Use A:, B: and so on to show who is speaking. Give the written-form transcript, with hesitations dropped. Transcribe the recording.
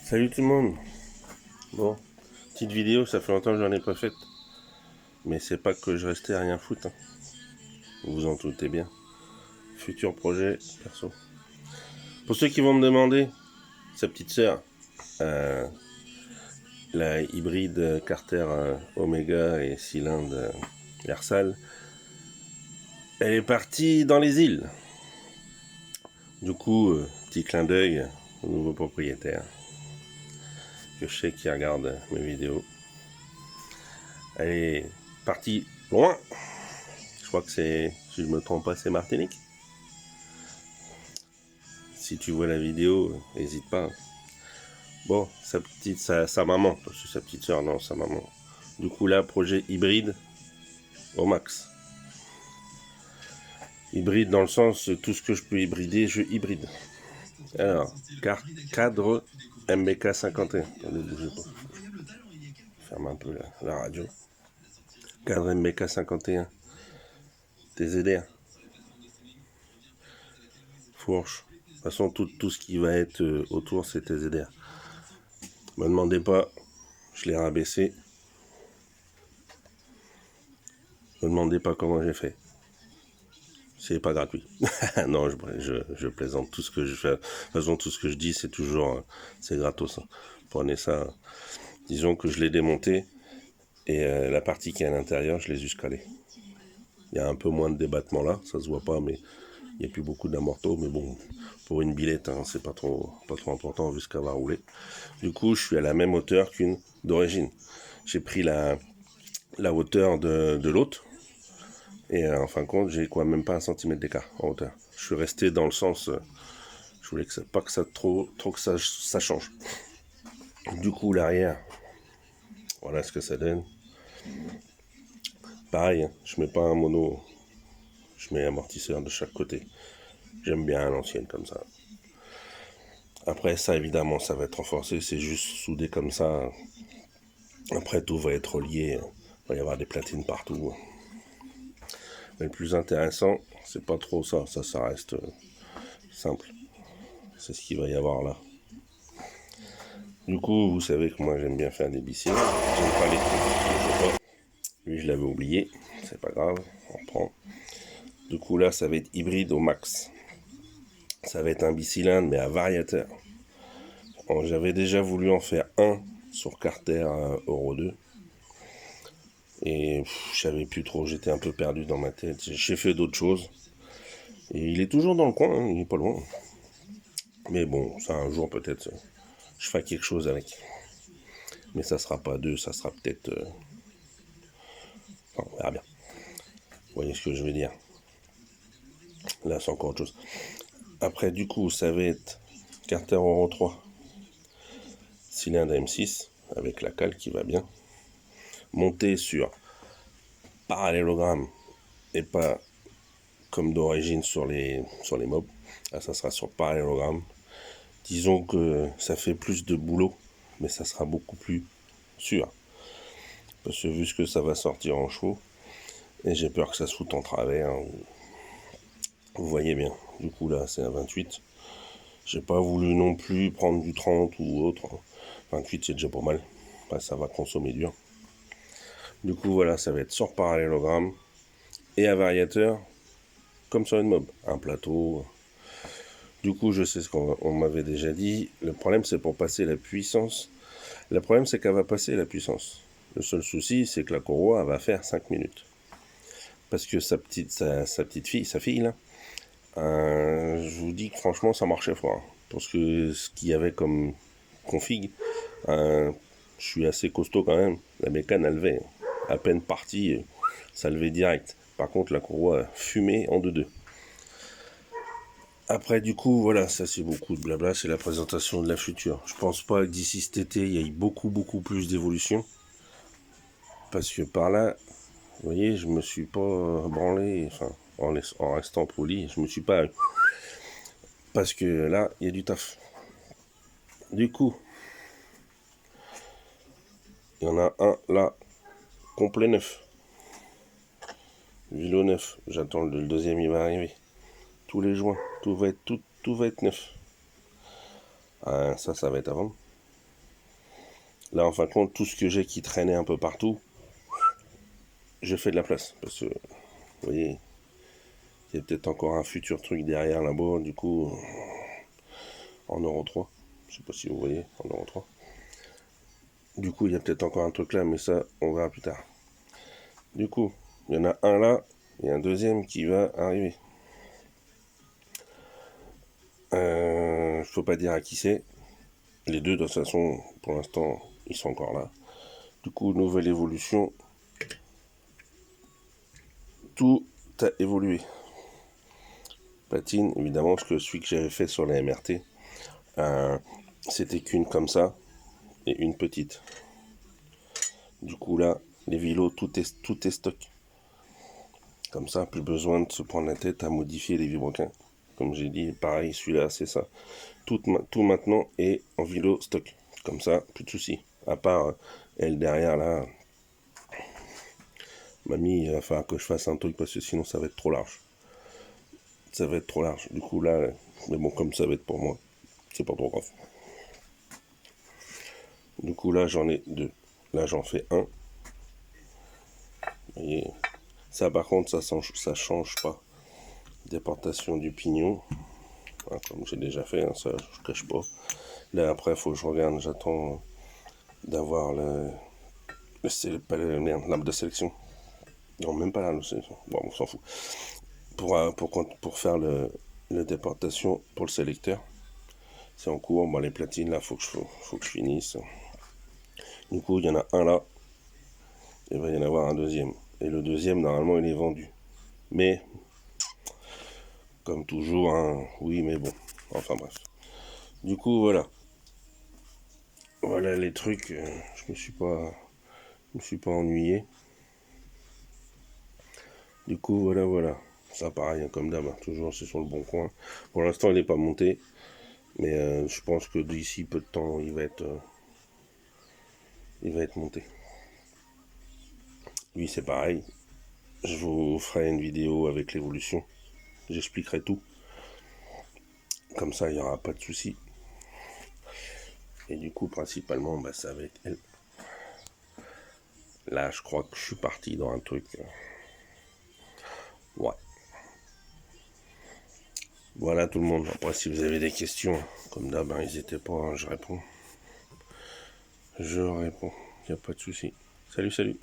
A: Salut tout le monde. Bon, petite vidéo, ça fait longtemps que j'en ai pas faite. Mais c'est pas que je restais à rien foutre, hein. Vous vous en doutez bien. Futur projet perso. Pour ceux qui vont me demander, sa petite sœur, la hybride Carter Omega et cylindre Ersal, elle est partie dans les îles. Du coup, petit clin d'œil au nouveau propriétaire, que je sais qui regarde mes vidéos. Elle est partie loin. Je crois que c'est, si je me trompe pas, c'est Martinique. Si tu vois la vidéo, n'hésite pas. Bon, sa maman, parce que sa petite soeur, non, sa maman. Du coup là, projet hybride au max. Hybride dans le sens, tout ce que je peux hybrider, je hybride. Alors, cadre MBK 51. Attendez, bougez pas. Ferme un peu la radio. Cadre MBK 51. TZR. Fourche. De toute façon, tout ce qui va être autour, c'est TZR. Me demandez pas, je l'ai rabaissé. Me demandez pas comment j'ai fait. C'est pas gratuit. Non, je plaisante. Tout ce que je fais, de toute façon, tout ce que je dis, c'est toujours, c'est gratos, hein. Prenez ça. Disons que je l'ai démonté et la partie qui est à l'intérieur, je l'ai juste calée. Il y a un peu moins de débattement là, ça se voit pas, mais il n'y a plus beaucoup d'amorto. Mais bon, pour une billette, hein, c'est pas trop important vu ce qu'elle va rouler. Du coup, je suis à la même hauteur qu'une d'origine. J'ai pris la hauteur de l'autre. Et en fin de compte, j'ai quoi, même pas 1 cm d'écart en hauteur. Je suis resté dans le sens, je voulais pas que ça trop que ça change. Du coup, l'arrière, voilà ce que ça donne. Pareil, hein, je mets pas un mono, je mets amortisseur de chaque côté. J'aime bien à l'ancienne comme ça. Après ça, évidemment, ça va être renforcé, c'est juste soudé comme ça. Après, tout va être relié, il va y avoir des platines partout. Mais le plus intéressant, c'est pas trop ça, ça reste simple. C'est ce qu'il va y avoir là. Du coup, vous savez que moi j'aime bien faire des bicycles. J'aime pas les trucs. Lui, je l'avais oublié. C'est pas grave, on reprend. Du coup, là, ça va être hybride au max. Ça va être un bicylindre, mais à variateur. J'avais déjà voulu en faire un sur Carter Euro 2. Et je savais plus trop, j'étais un peu perdu dans ma tête. J'ai fait d'autres choses. Et il est toujours dans le coin, hein, il est pas loin. Mais bon, ça un jour peut-être, je ferai quelque chose avec. Mais ça sera pas deux, ça sera peut-être... Enfin, on verra bien. Vous voyez ce que je veux dire. Là, c'est encore autre chose. Après, du coup, ça va être Carter Euro 3. Cylindre M6, avec la cale qui va bien. Monté sur parallélogramme et pas comme d'origine sur les mobs. Là, ça sera sur parallélogramme. Disons que ça fait plus de boulot, mais ça sera beaucoup plus sûr. Parce que vu ce que ça va sortir en chevaux, et j'ai peur que ça se foute en travers. Hein. Vous voyez bien. Du coup, là, c'est un 28. J'ai pas voulu non plus prendre du 30 ou autre. 28, c'est déjà pas mal. Enfin, ça va consommer dur. Du coup, voilà, ça va être sur parallélogramme et un variateur comme sur une mob. Un plateau. Du coup, je sais ce qu'on m'avait déjà dit. Le problème, c'est pour passer la puissance. Le problème, c'est qu'elle va passer la puissance. Le seul souci, c'est que la courroie, elle va faire 5 minutes. Parce que sa petite fille, sa fille, là, je vous dis que franchement, ça marchait fort. Parce que ce qu'il y avait comme config, je suis assez costaud quand même. La bécane, elle levait. À peine partie, ça levait direct. Par contre, la courroie fumait en 2-2. Après, du coup, voilà, ça c'est beaucoup de blabla, c'est la présentation de la future. Je pense pas que d'ici cet été, il y ait beaucoup plus d'évolution. Parce que par là, vous voyez, je me suis pas branlé, enfin, en restant poli, je me suis pas... Parce que là, il y a du taf. Du coup, il y en a un là, complet neuf. Vilo neuf, j'attends le deuxième, il va arriver. Tous les joints, tout va être neuf. Ça va être à vendre. Là, en fin de compte, tout ce que j'ai qui traînait un peu partout, je fais de la place. Parce que, vous voyez, il y a peut-être encore un futur truc derrière là-bas, du coup, en Euro 3. Je sais pas si vous voyez, en Euro 3. Du coup, il y a peut-être encore un truc là, mais ça, on verra plus tard. Du coup, il y en a un là, et un deuxième qui va arriver. Faut pas dire à qui c'est. Les deux, de toute façon, pour l'instant, ils sont encore là. Du coup, nouvelle évolution. Tout a évolué. Platine, évidemment, parce que celui que j'avais fait sur la MRT, c'était qu'une comme ça et une petite. Du coup, là, les vélos, tout est stock. Comme ça, plus besoin de se prendre la tête à modifier les vibroquins. Comme j'ai dit, pareil, celui-là, c'est ça. Tout maintenant est en vélo stock. Comme ça, plus de soucis. À part elle derrière, là, mamie, il va falloir que je fasse un truc parce que sinon ça va être trop large. Ça va être trop large. Du coup, là, mais bon, comme ça va être pour moi, c'est pas trop grave. Du coup, là, j'en ai deux. Là, j'en fais un. Vous voyez, ça, par contre, ça change pas. Déportation du pignon. Voilà, comme j'ai déjà fait, hein, ça, je cache pas. Là, après, il faut que je regarde. J'attends d'avoir l'arbre de sélection. Non, même pas l'arbre de sélection. Bon, on s'en fout. Pour faire la déportation pour le sélecteur. C'est en cours. Bon, les platines, là, faut que je finisse. Du coup, il y en a un là. Il va y en avoir un deuxième. Et le deuxième, normalement, il est vendu. Mais, comme toujours, hein, oui, mais bon. Enfin, bref. Du coup, voilà. Voilà les trucs. Je me suis pas ennuyé. Du coup, voilà. Ça, pareil, hein, comme d'hab. Hein, toujours, c'est sur le bon coin. Pour l'instant, il n'est pas monté. Mais je pense que d'ici peu de temps, il va être monté. Lui, c'est pareil. Je vous ferai une vidéo avec l'évolution. J'expliquerai tout. Comme ça, il n'y aura pas de souci. Et du coup, principalement, bah, ça va être elle. Là, je crois que je suis parti dans un truc. Ouais. Voilà tout le monde. Après, si vous avez des questions, comme d'hab, n'hésitez pas, hein, je réponds. Il n'y a pas de souci. Salut.